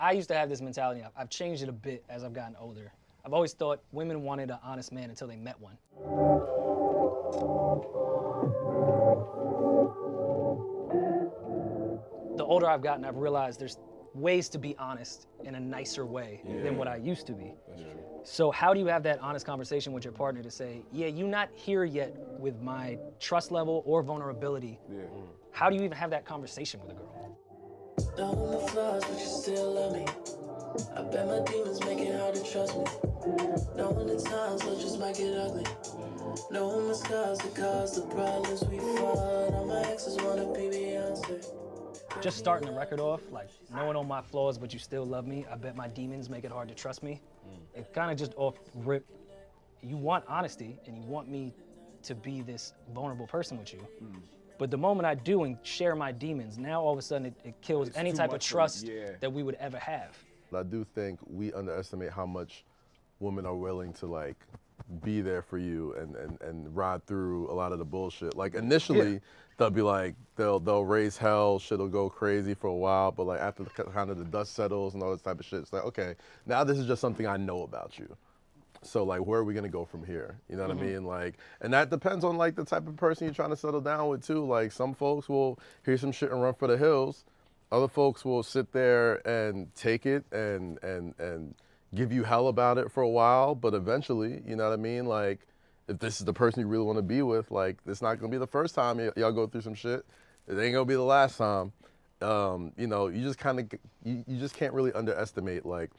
I used to have this mentality. I've changed it a bit as I've gotten older. I've always thought women wanted an honest man until they met one. The older I've gotten, I've realized there's ways to be honest in a nicer way than what I used to be. That's true. So how do you have that honest conversation with your partner to say, yeah, you're not here yet with my trust level or vulnerability? Yeah. How do you even have that conversation with a girl? Knowing the flaws, but you still love me. I bet my demons make it hard to trust me. Knowing the times that just might get ugly. Knowing my scars that cause the problems we fought. All my exes wanna be Beyonce. Just starting the record off, like knowing all my flaws, but you still love me. I bet my demons make it hard to trust me. It kind of just off rip. You want honesty and you want me to be this vulnerable person with you. But the moment I do and share my demons, now all of a sudden it kills It's any too type of much for trust me, yeah. that we would ever have. I do think we underestimate how much women are willing to like be there for you and ride through a lot of the bullshit. Like initially, they'll be like, they'll raise hell, shit'll go crazy for a while, but like after kind of the dust settles and all this type of shit, it's like, okay, now this is just something I know about you. So like, where are we gonna go from here? You know what I mean? Like, and that depends on like the type of person you're trying to settle down with too. Like some folks will hear some shit and run for the hills. Other folks will sit there and take it and give you hell about it for a while, but eventually, you know what I mean? Like, if this is the person you really want to be with, like, it's not gonna be the first time y'all go through some shit. It ain't gonna be the last time. You know, you just kind of, you just can't really underestimate like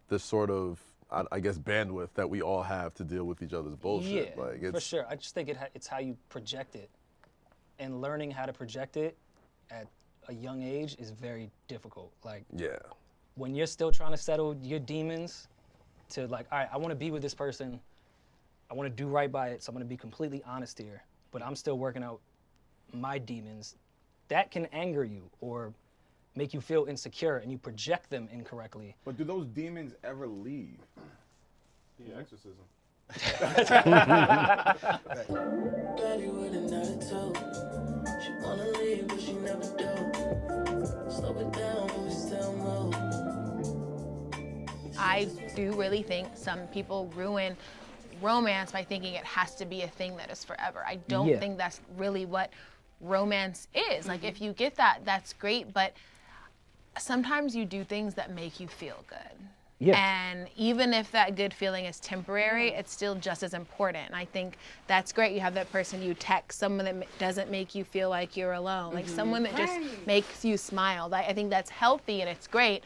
this sort of, I guess, bandwidth that we all have to deal with each other's bullshit. Yeah, Like, it's, for sure. I just think it's how you project it, and learning how to project it at a young age is very difficult. Like, yeah. when you're still trying to settle your demons to like, all right, I want to be with this person. I want to do right by it, so I'm going to be completely honest here. But I'm still working out my demons. That can anger you or make you feel insecure, and you project them incorrectly. But do those demons ever leave? The exorcism. Betty would've never told. She wanna leave, but she never do. Slow it down, but we still move. I do really think some people ruin romance by thinking it has to be a thing that is forever. I don't think that's really what romance is. Like, if you get that, that's great, but sometimes you do things that make you feel good. Yeah. And even if that good feeling is temporary, it's still just as important. And I think that's great. You have that person you text, someone that doesn't make you feel like you're alone, like someone that just makes you smile. I think that's healthy and it's great.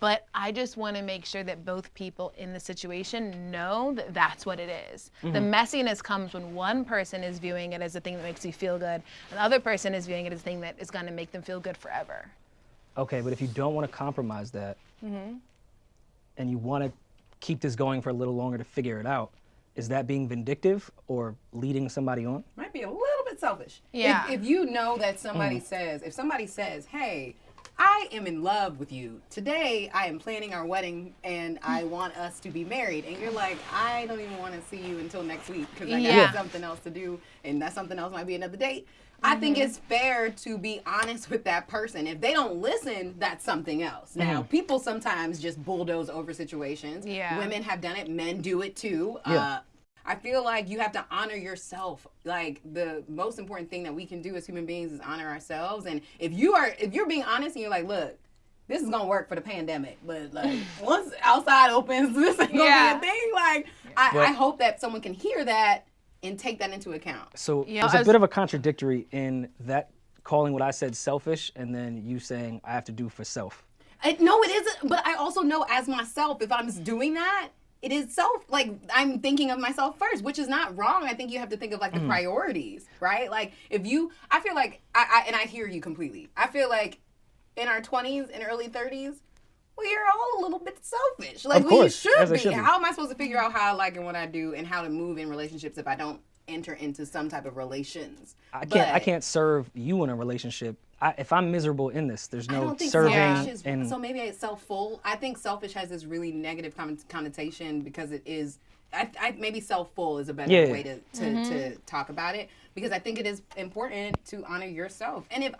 But I just want to make sure that both people in the situation know that that's what it is. The messiness comes when one person is viewing it as a thing that makes you feel good, and the other person is viewing it as a thing that is going to make them feel good forever. Okay, but if you don't want to compromise that, and you want to keep this going for a little longer to figure it out, is that being vindictive or leading somebody on? Might be a little bit selfish. Yeah. If you know that somebody says, if somebody says, hey, I am in love with you. Today, I am planning our wedding and I want us to be married. And you're like, I don't even want to see you until next week because I got something else to do. And that something else might be another date. I think it's fair to be honest with that person. If they don't listen, that's something else. Now, people sometimes just bulldoze over situations. Yeah. Women have done it. Men do it too. I feel like you have to honor yourself. Like, the most important thing that we can do as human beings is honor ourselves. And if you're being honest and you're like, look, this is gonna work for the pandemic, but like once outside opens, this ain't gonna be a thing. Like, I hope that someone can hear that and take that into account. So there's a bit of a contradictory in that, calling what I said selfish and then you saying I have to do for self. No, it isn't. But I also know as myself, if I'm just doing that, it is I'm thinking of myself first, which is not wrong. I think you have to think of like the priorities, right? Like I feel like, and I hear you completely. I feel like in our 20s and early 30s, we are all a little bit selfish. Like, we should be. How am I supposed to figure out how I like and what I do and how to move in relationships if I don't enter into some type of relations? I can't serve you in a relationship. If I'm miserable in this, there's no serving. So maybe it's self-full. I think selfish has this really negative connotation because it is I maybe self-full is a better Yeah. way to talk about it, because I think it is important to honor yourself. And if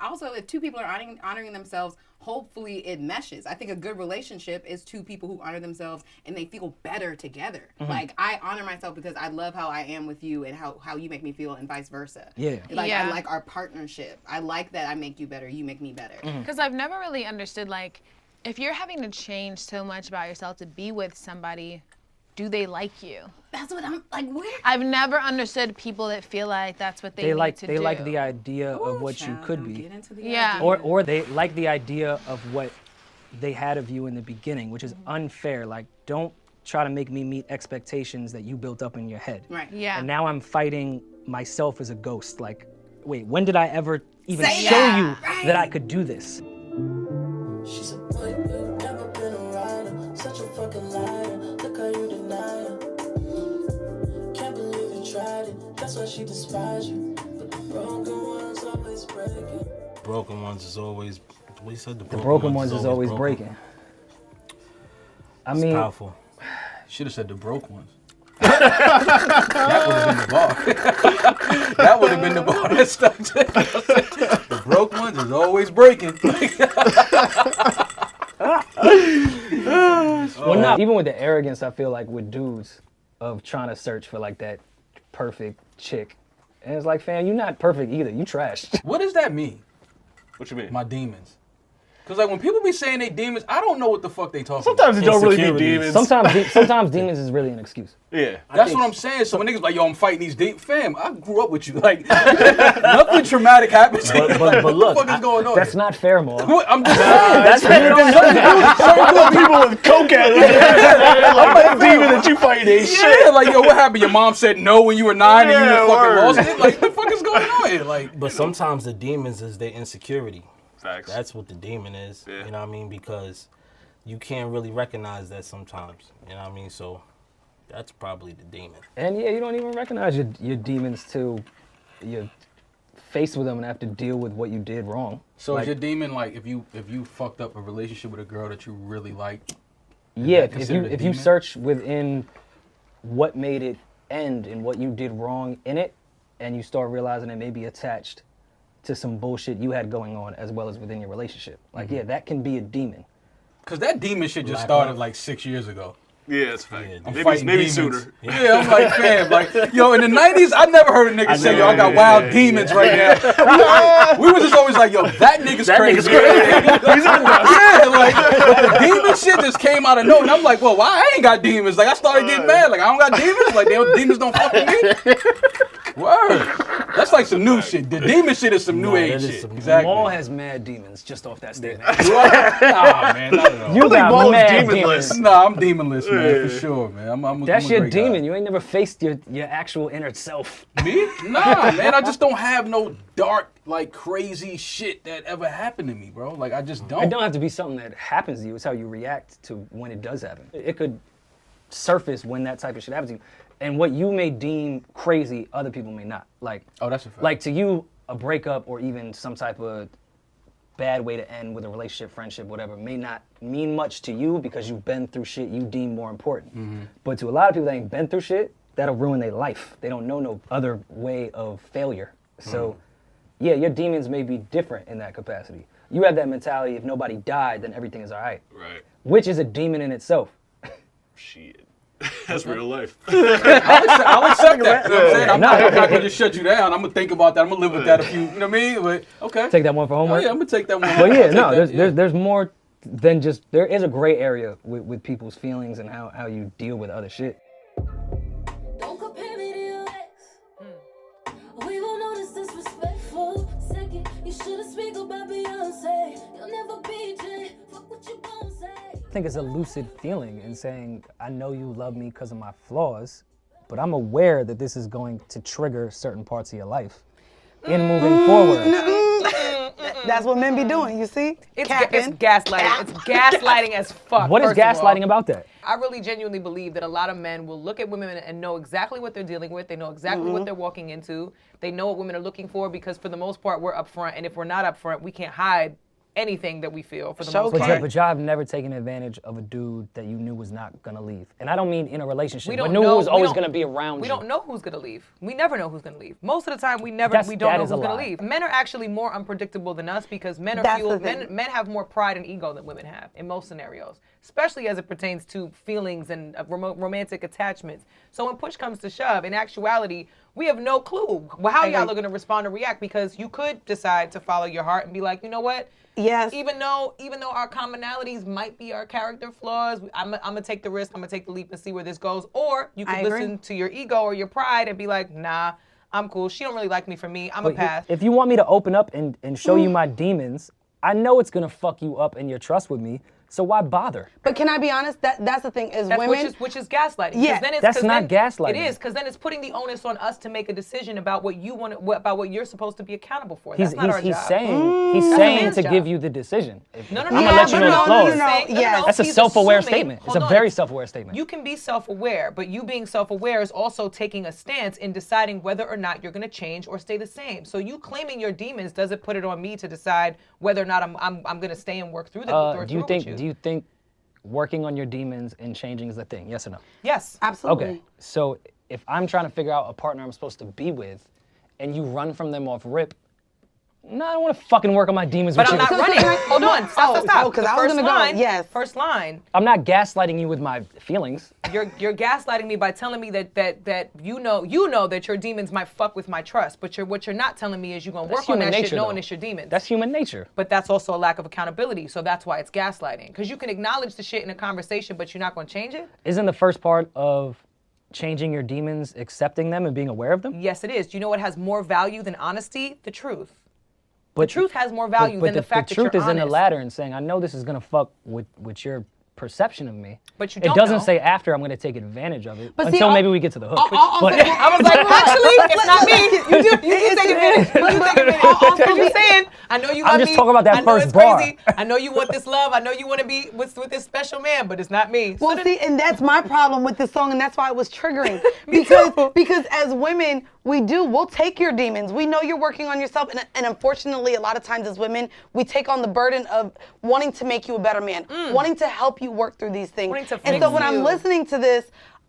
two people are honoring themselves, hopefully it meshes. I think a good relationship is two people who honor themselves and they feel better together. Like, I honor myself because I love how I am with you and how you make me feel, and vice versa. Yeah. Like, I like our partnership. I like that I make you better, you make me better. Because I've never really understood, like, if you're having to change so much about yourself to be with somebody, do they like you? That's what I'm like. Where? I've never understood people that feel like that's what they need like to they do. like the idea of what you Child, could don't be. get into the Yeah. idea. Or they like the idea of what they had of you in the beginning, which is unfair. Like, don't try to make me meet expectations that you built up in your head. Right. Yeah. And now I'm fighting myself as a ghost. Like, wait, when did I ever even Say show that. you that I could do this? She's a boy, you've never been a rider. Such a fucking liar. Look how you deny her. Can't believe you tried it. That's why she despised you. But the broken ones always breaking. Broken ones is always. What you said? The broken ones is always breaking. I mean, Powerful. Should have said the broke ones. That would have been the bar. That would have been the bar that stuck to it. The broke ones is always breaking. well, no, even with the arrogance, I feel like with dudes of trying to search for like that perfect chick. And it's like, fam, you're not perfect either. You trashed. What does that mean? What you mean? My demons. Because like when people be saying they demons, I don't know what the fuck they talking Sometimes about. it don't really be Insecurities. demons. Sometimes demons is really an excuse. Yeah. That's what I'm saying. So when niggas like, yo, I'm fighting these demons. Fam, I grew up with you. Like, nothing traumatic happens. But look, what the fuck is going on? That's not fair, Maul. What? I'm just saying. That's fair. People with coke at it. Like the demon that you fighting ain't shit. Yeah, like, yo, what happened? Your mom said no when you were 9 and you Yeah, just fucking word. lost it? Like, what the fuck is going on here? Like, but sometimes the demons is their insecurity. Facts. That's what the demon is. Yeah. You know what I mean? Because you can't really recognize that sometimes. You know what I mean? So that's probably the demon. And yeah, you don't even recognize your demons till you're faced with them and have to deal with what you did wrong. so Like, is your demon like if you fucked up a relationship with a girl that you really liked? yeah, that if considered a you demon? search within what made it end and what you did wrong in it, and you start realizing it may be attached to some bullshit you had going on as well as within your relationship. Like, yeah, that can be a demon. Because that demon shit just Black started love. like 6 years ago. Yeah, it's fact. Yeah, I'm maybe fighting maybe demons. sooner. Yeah, I'm like, fam, like, yo, in the 90s, I never heard a nigga say, yo, I got wild demons right now. We was just always like, yo, that nigga's crazy. Yeah, like, the demon shit just came out of nowhere. And I'm like, well, why I ain't got demons? Like, I started getting mad. Like, I don't got demons? Like, demons don't fuck with me? Word. That's like some new shit. The demon shit is some new age that is shit. some- Exactly. Maul has mad demons just off that statement. Nah, man, not at all. You got Maul is mad demonless. demons. Nah, I'm demonless, man, for sure, man. I'm That's a your great guy. demon. You ain't never faced your actual inner self. Me? Nah, man. I just don't have no dark, like crazy shit that ever happened to me, bro. Like I just don't. It don't have to be something that happens to you. It's how you react to when it does happen. It could surface when that type of shit happens to you. And what you may deem crazy, other people may not. Like, Oh, that's a fact. like to you, a breakup or even some type of bad way to end with a relationship, friendship, whatever, may not mean much to you because you've been through shit you deem more important. But to a lot of people that ain't been through shit, that'll ruin their life. They don't know no other way of failure. So, yeah, your demons may be different in that capacity. You have that mentality, if nobody died, then everything is all right. Right. Which is a demon in itself. Shit. That's real life. I'll accept that. You know what I'm saying? I'm Nah. not gonna just shut you down. I'm gonna think about that. I'm gonna live with that a few. You know what I mean? But okay. Take that one for Oh homework. yeah, I'm gonna take that one. But I'll yeah, take no, that, there's more than just, there is a gray area with people's feelings and how you deal with other shit. Don't compare me to your ex. We gon' know this disrespectful. Second, you should've speak about Beyonce. You'll never be Jay. Fuck what you gon' say. I think it's a lucid feeling in saying, I know you love me because of my flaws, but I'm aware that this is going to trigger certain parts of your life in moving forward. That's what men be doing, you see? It's Capping. gaslighting. It's gaslighting as fuck. What is first of all. gaslighting about that? I really genuinely believe that a lot of men will look at women and know exactly what they're dealing with. They know exactly what they're walking into. They know what women are looking for because for the most part, we're upfront. And if we're not upfront, we can't hide anything that we feel for the So most But, part. but y'all have never taken advantage of a dude that you knew was not gonna leave. And I don't mean in a relationship, We but don't knew know. was We always don't- gonna be around We you. don't know who's gonna leave. We never know who's gonna leave. Most of the time, we don't that know is who's a gonna lie. leave. Men are actually more unpredictable than us because men are That's the thing. men have more pride and ego than women have in most scenarios, especially as it pertains to feelings and romantic attachments. So when push comes to shove, in actuality, we have no clue how y'all are gonna respond or react because you could decide to follow your heart and be like, you know what? Yes. Even though our commonalities might be our character flaws, I'm gonna take the risk. I'm gonna take the leap and see where this goes. Or you I could agree. listen to your ego or your pride and be like, nah, I'm cool. She don't really like me for me. I'm a But pass. if you want me to open up and show you my demons, I know it's gonna fuck you up in your trust with me. So why bother? But can I be honest? That's the thing. As That's women, which is gaslighting. 'Cause Yeah. then it's, That's 'cause not then gaslighting. It is because then it's putting the onus on us to make a decision about what you want, about what you're supposed to be accountable for. That's not our He's job. saying he's That's a saying man's to job. give you the decision. No, I'm gonna let you know the no, flaws. no, no, yes. That's a He's self-aware assuming- statement. It's hold a on. very self-aware statement. You can be self-aware, but you being self-aware is also taking a stance in deciding whether or not you're going to change or stay the same. So you claiming your demons doesn't put it on me to decide whether or not I'm going to stay and work through them. Do you think working on your demons and changing is a thing? Yes or no? Yes. absolutely. Okay. So if I'm trying to figure out a partner I'm supposed to be with, and you run from them off rip, no, I don't want to fucking work on my demons But with I'm you. not running. Hold on. Stop. because The I was first gonna go, line, yes. First line. I'm not gaslighting you with my feelings. You're gaslighting me by telling me that you know that your demons might fuck with my trust, but what you're not telling me is you're gonna work on that shit knowing it's your demons. That's human nature. But that's also a lack of accountability, so that's why it's gaslighting. Because you can acknowledge the shit in a conversation, but you're not gonna change it. Isn't the first part of changing your demons accepting them and being aware of them? Yes, it is. Do you know what has more value than honesty? The truth. But The truth has more value than the fact that you're the truth is in the honest. latter and saying, I know this is gonna fuck with your perception of me. But you It don't doesn't know. say after I'm gonna take advantage of it But see, until all- maybe we get to the hook. But I was like, actually, it's not me. You take advantage. You take advantage. Because you're saying, I know you love me. just talking about that I know first it's bar. crazy. I know you want this love. I know you want to be with this special man, but it's not me. So Well, then- see, and that's my problem with this song, and that's why it was triggering. because as women, we'll take your demons. We know you're working on yourself, and unfortunately, a lot of times as women, we take on the burden of wanting to make you a better man, wanting to help you work through these things. Wanting to And fix so when I'm you. listening to this,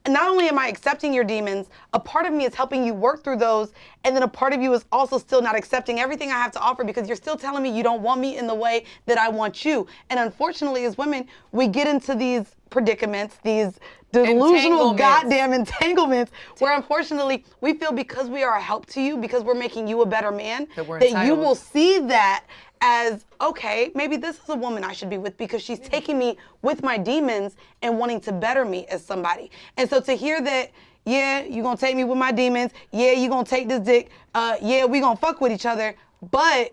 not only am I accepting your demons, a part of me is helping you work through those, and then a part of you is also still not accepting everything I have to offer because you're still telling me you don't want me in the way that I want you. And unfortunately, as women, we get into these predicaments, these delusional Entanglements. goddamn entanglements, where unfortunately we feel because we are a help to you, because we're making you a better man, That we're that you entitled. will see that as, okay, maybe this is a woman I should be with because she's taking me with my demons and wanting to better me as somebody. And so to hear that, yeah, you're gonna take me with my demons, yeah, you're gonna take this dick, yeah, we gonna fuck with each other, but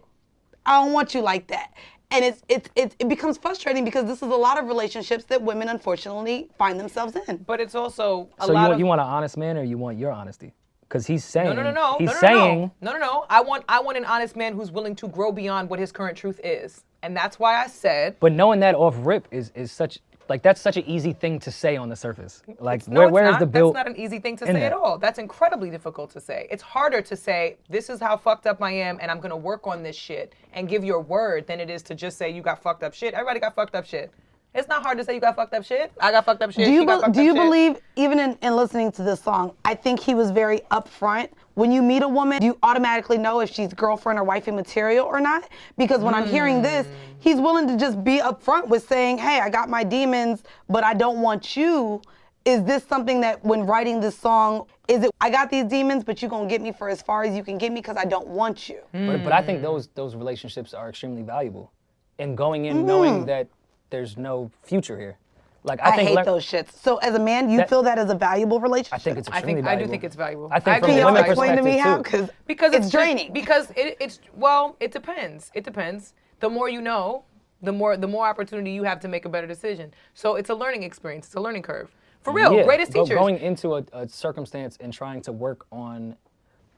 I don't want you like that. And it becomes frustrating because this is a lot of relationships that women unfortunately find themselves in. but it's also a So lot of. you want an honest man or you want your honesty? Because he's saying No. he's saying No. I want an honest man who's willing to grow beyond what his current truth is, and that's why I said. But knowing that off rip is such like that's such an easy thing to say on the surface. Like No, where it's is the not. build? That's not an easy thing to in say at that? all. That's incredibly difficult to say. It's harder to say, this is how fucked up I am, and I'm gonna work on this shit and give your word than it is to just say you got fucked up shit. Everybody got fucked up shit. It's not hard to say you got fucked up shit. I got fucked up shit. Do you, she got fucked do up you shit. believe, even in listening to this song, I think he was very upfront. When you meet a woman, do you automatically know if she's girlfriend or wifey material or not? Because when I'm hearing this, he's willing to just be upfront with saying, hey, I got my demons, but I don't want you. Is this something that when writing this song, is it, I got these demons, but you're going to get me for as far as you can get me because I don't want you? But I think those relationships are extremely valuable. And going in knowing that there's no future here. Like I think hate those shits. So as a man, you feel that as a valuable relationship? I think it's I extremely do valuable. think it's valuable. I think I from agree. a Can women's y'all explain to me how? perspective too. Because it's draining. Because it depends. It depends. The more you know, the more opportunity you have to make a better decision. So it's a learning experience. It's a learning curve. For real, Yeah, greatest teachers. Going into a circumstance and trying to work on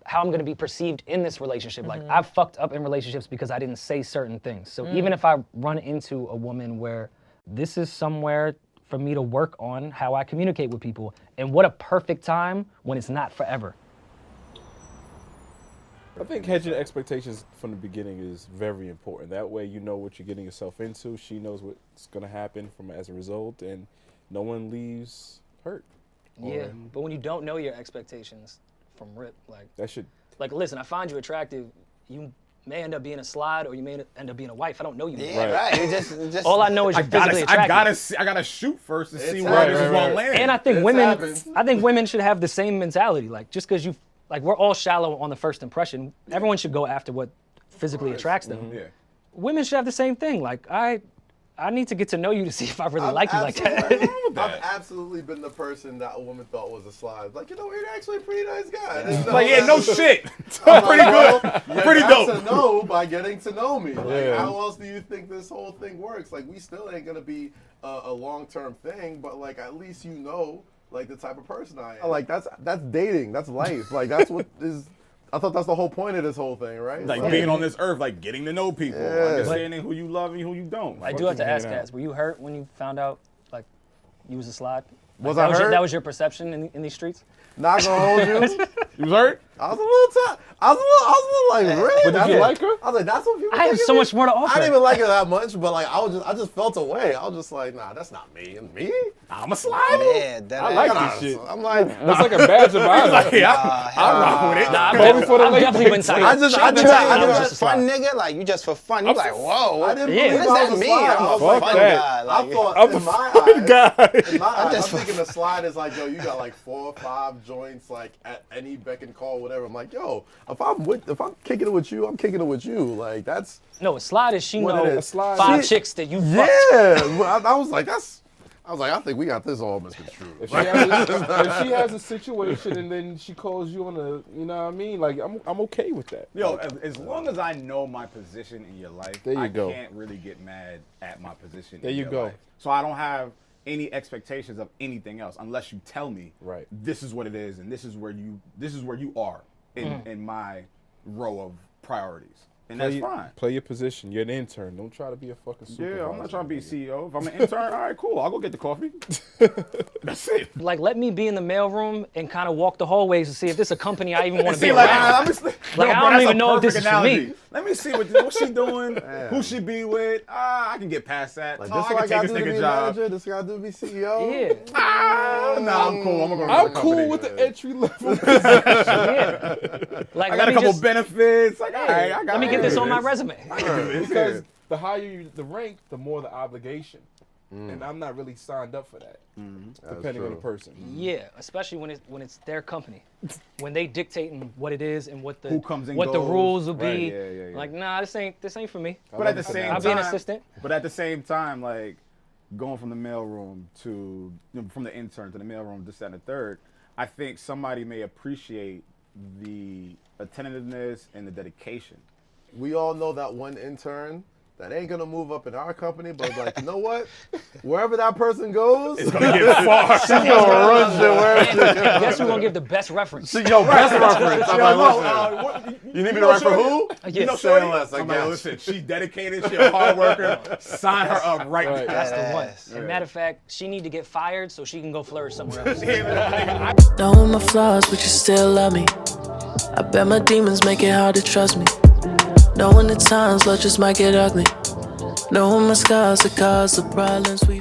how I'm going to be perceived in this relationship. Like I've fucked up in relationships because I didn't say certain things. So even if I run into a woman where this is somewhere for me to work on how I communicate with people, and what a perfect time when it's not forever. I think hedging expectations from the beginning is very important. That way you know what you're getting yourself into. She knows what's going to happen as a result, and no one leaves hurt. Yeah, but when you don't know your expectations from rip, that should. Like, listen, I find you attractive. You may end up being a slide, or you may end up being a wife. I don't know you. Yeah, right. It just, all I know is you're physically attractive. I gotta shoot first to see where this is gonna land. And I think women should have the same mentality. Like, just because you, like, we're all shallow on the first impression. Everyone should go after what physically attracts them. Yeah. Women should have the same thing. Like, I need to get to know you to see if I really like you like that. I've absolutely been the person that a woman thought was a slide. Like, you're actually a pretty nice guy. Like, yeah, no shit. I'm pretty good. Pretty dope. To know by getting to know me. Like, how else do you think this whole thing works? Like, we still ain't gonna be a long-term thing, but like, at least you know, like, the type of person I am. Like, that's dating. That's life. Like, that's what is. I thought that's the whole point of this whole thing, right? Like being on this earth, like getting to know people, understanding who you love and who you don't. I do have to ask, Cass, were you hurt when you found out, like, you was a slide? Was I hurt? That was your perception in these streets? Not gonna hold you. You was hurt? I was a little like, really? But did you like her? I was like, that's what people I have so much more to offer. I didn't even like her that much, but like, I just felt away. I was just like, nah, that's not me. Me? I'm a slider. Yeah, I like this shit. I'm like, that's like a badge of honor. Like, I'm rock with it. Nah, I've definitely been tight. I just fun nigga. Like, you just for fun. You like, whoa. I didn't believe what does that mean? I'm a fun guy. I thought in my eyes, I'm thinking the slide is like, yo, you got like 4 or 5 joints, like at any beck and call, whatever. I'm like, yo, if I'm kicking it with you, I'm kicking it with you. Like, that's no, a slide is what 5 chicks that you fucked. Yeah, I was like, I think we got this all misconstrued. If she has a situation and then she calls you on you know what I mean? Like, I'm okay with that. Yo, as long as I know my position in your life, I can't really get mad at my position in your life. So I don't have any expectations of anything else unless you tell me this is what it is and this is where you are in my row of priorities. And that's fine. Play your position. You're an intern. Don't try to be a fucking supervisor. Yeah, I'm not trying to be a CEO. If I'm an intern, all right, cool. I'll go get the coffee. That's it. Like, let me be in the mailroom and kind of walk the hallways to see if this is a company I even want to be around. I don't even know if this is for me. Let me see what she doing, who she be with. I can get past that. Like, I can take this nigga job. This guy do be CEO. Yeah. Nah, I'm cool. I'm cool with the entry level. Yeah. Like, I got a couple benefits. Like, all right, I got let me get this on my resume. Because the higher you the rank, the more the obligation. And I'm not really signed up for that, depending on the person. Yeah, especially when it's their company, when they dictating what it is and what the rules will be. Yeah. Like, nah, this ain't for me. But at the same time, I'll be an assistant. But at the same time, like going from the mailroom from the intern to the mailroom, this, that, and the third, I think somebody may appreciate the attentiveness and the dedication. We all know that one intern that ain't gonna move up in our company, but like, you know what? Wherever that person goes, it's gonna get far. She's gonna run shit wherever. Guess who's gonna give the best reference? Best reference. I'm like, listen, you need me to write for who? You know, say less. I'm like, listen, she's dedicated, she's a hard worker. Sign her up right now. That's the one. And matter of fact, she need to get fired so she can go flourish somewhere else. Knowing my flaws, but you still love me. I bet my demons make it hard to trust me. Knowing the times love just might get ugly. Knowing my scars that cause the problems we